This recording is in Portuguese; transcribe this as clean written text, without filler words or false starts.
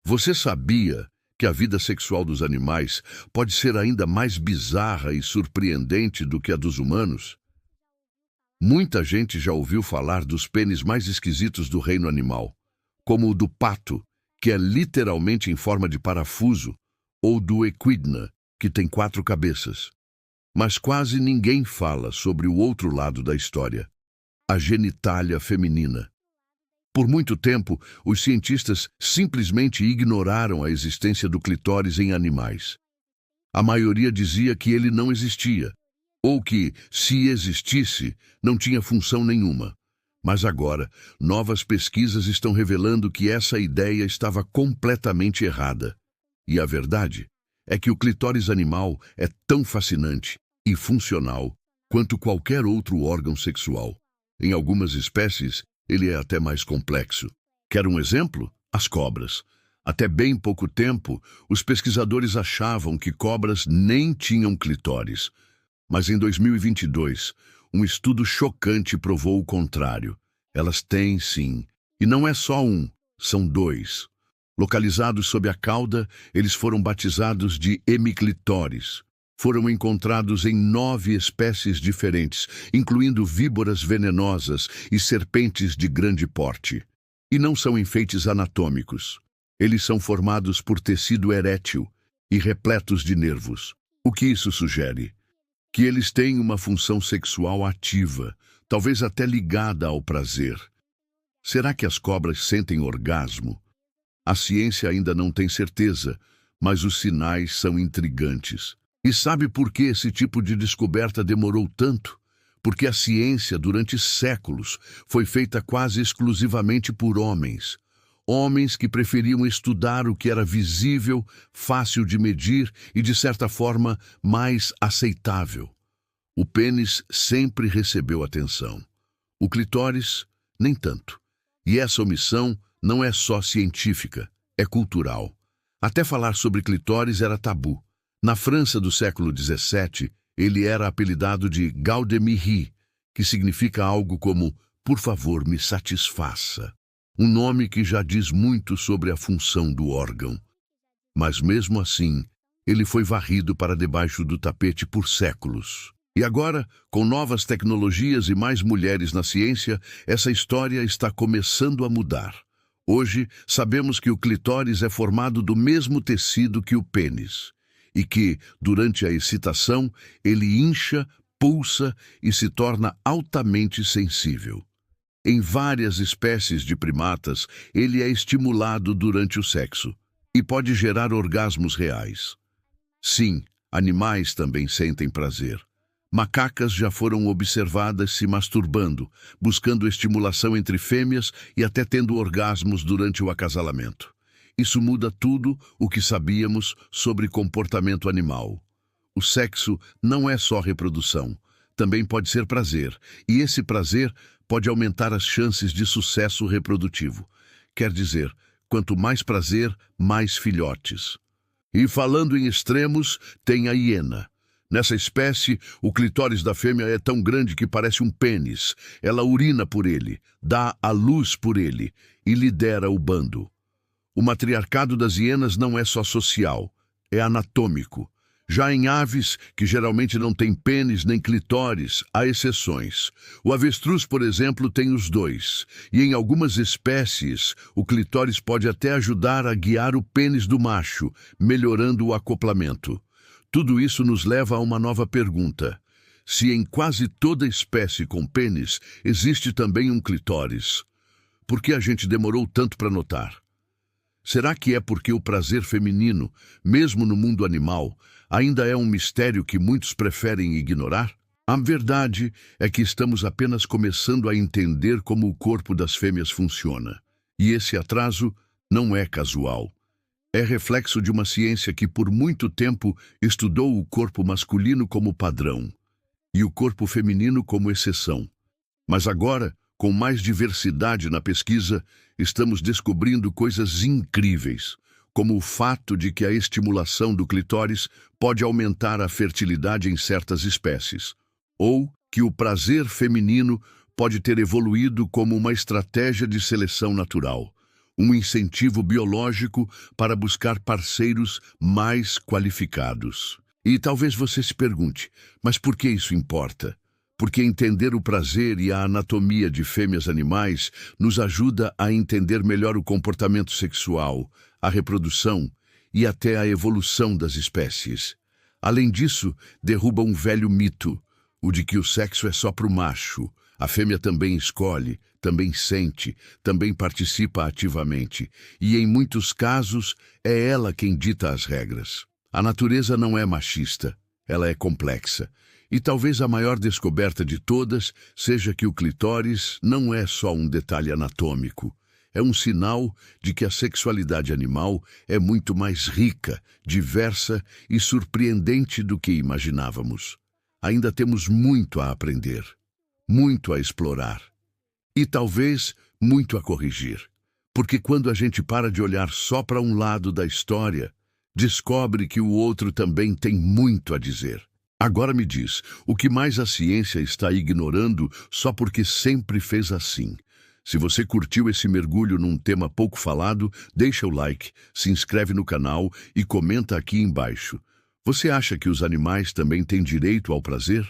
Você sabia que a vida sexual dos animais pode ser ainda mais bizarra e surpreendente do que a dos humanos? Muita gente já ouviu falar dos pênis mais esquisitos do reino animal, como o do pato, que é literalmente em forma de parafuso, ou do equidna, que tem 4 cabeças. Mas quase ninguém fala sobre o outro lado da história, a genitália feminina. Por muito tempo, os cientistas simplesmente ignoraram a existência do clitóris em animais. A maioria dizia que ele não existia, ou que, se existisse, não tinha função nenhuma. Mas agora, novas pesquisas estão revelando que essa ideia estava completamente errada. E a verdade é que o clitóris animal é tão fascinante e funcional quanto qualquer outro órgão sexual. Em algumas espécies, ele é até mais complexo. Quer um exemplo? As cobras. Até bem pouco tempo, os pesquisadores achavam que cobras nem tinham clitóris. Mas em 2022, um estudo chocante provou o contrário. Elas têm, sim. E não é só um, são 2. Localizados sob a cauda, eles foram batizados de hemiclitóris. Foram encontrados em 9 espécies diferentes, incluindo víboras venenosas e serpentes de grande porte. E não são enfeites anatômicos. Eles são formados por tecido erétil e repletos de nervos. O que isso sugere? Que eles têm uma função sexual ativa, talvez até ligada ao prazer. Será que as cobras sentem orgasmo? A ciência ainda não tem certeza, mas os sinais são intrigantes. E sabe por que esse tipo de descoberta demorou tanto? Porque a ciência, durante séculos, foi feita quase exclusivamente por homens. Homens que preferiam estudar o que era visível, fácil de medir e, de certa forma, mais aceitável. O pênis sempre recebeu atenção. O clitóris, nem tanto. E essa omissão não é só científica, é cultural. Até falar sobre clitóris era tabu. Na França do século XVII, ele era apelidado de Gaudemiri, que significa algo como "por favor, me satisfaça". Um nome que já diz muito sobre a função do órgão. Mas mesmo assim, ele foi varrido para debaixo do tapete por séculos. E agora, com novas tecnologias e mais mulheres na ciência, essa história está começando a mudar. Hoje, sabemos que o clitóris é formado do mesmo tecido que o pênis. E que, durante a excitação, ele incha, pulsa e se torna altamente sensível. Em várias espécies de primatas, ele é estimulado durante o sexo e pode gerar orgasmos reais. Sim, animais também sentem prazer. Macacas já foram observadas se masturbando, buscando estimulação entre fêmeas e até tendo orgasmos durante o acasalamento. Isso muda tudo o que sabíamos sobre comportamento animal. O sexo não é só reprodução, também pode ser prazer, e esse prazer pode aumentar as chances de sucesso reprodutivo. Quer dizer, quanto mais prazer, mais filhotes. E falando em extremos, tem a hiena. Nessa espécie, o clitóris da fêmea é tão grande que parece um pênis. Ela urina por ele, dá à luz por ele e lidera o bando. O matriarcado das hienas não é só social, é anatômico. Já em aves, que geralmente não têm pênis nem clitóris, há exceções. O avestruz, por exemplo, tem os 2. E em algumas espécies, o clitóris pode até ajudar a guiar o pênis do macho, melhorando o acoplamento. Tudo isso nos leva a uma nova pergunta. Se em quase toda espécie com pênis existe também um clitóris, por que a gente demorou tanto para notar? Será que é porque o prazer feminino, mesmo no mundo animal, ainda é um mistério que muitos preferem ignorar? A verdade é que estamos apenas começando a entender como o corpo das fêmeas funciona. E esse atraso não é casual. É reflexo de uma ciência que por muito tempo estudou o corpo masculino como padrão e o corpo feminino como exceção. Mas agora, com mais diversidade na pesquisa, estamos descobrindo coisas incríveis, como o fato de que a estimulação do clitóris pode aumentar a fertilidade em certas espécies, ou que o prazer feminino pode ter evoluído como uma estratégia de seleção natural. um incentivo biológico para buscar parceiros mais qualificados. E talvez você se pergunte, mas por que isso importa? Porque entender o prazer e a anatomia de fêmeas animais nos ajuda a entender melhor o comportamento sexual, a reprodução e até a evolução das espécies. Além disso, derruba um velho mito, o de que o sexo é só para o macho. A fêmea também escolhe, também sente, também participa ativamente, e em muitos casos é ela quem dita as regras. A natureza não é machista, ela é complexa. E talvez a maior descoberta de todas seja que o clitóris não é só um detalhe anatômico. É um sinal de que a sexualidade animal é muito mais rica, diversa e surpreendente do que imaginávamos. Ainda temos muito a aprender, muito a explorar e talvez muito a corrigir. Porque quando a gente para de olhar só para um lado da história, descobre que o outro também tem muito a dizer. Agora me diz, o que mais a ciência está ignorando só porque sempre fez assim? Se você curtiu esse mergulho num tema pouco falado, deixa o like, se inscreve no canal e comenta aqui embaixo. Você acha que os animais também têm direito ao prazer?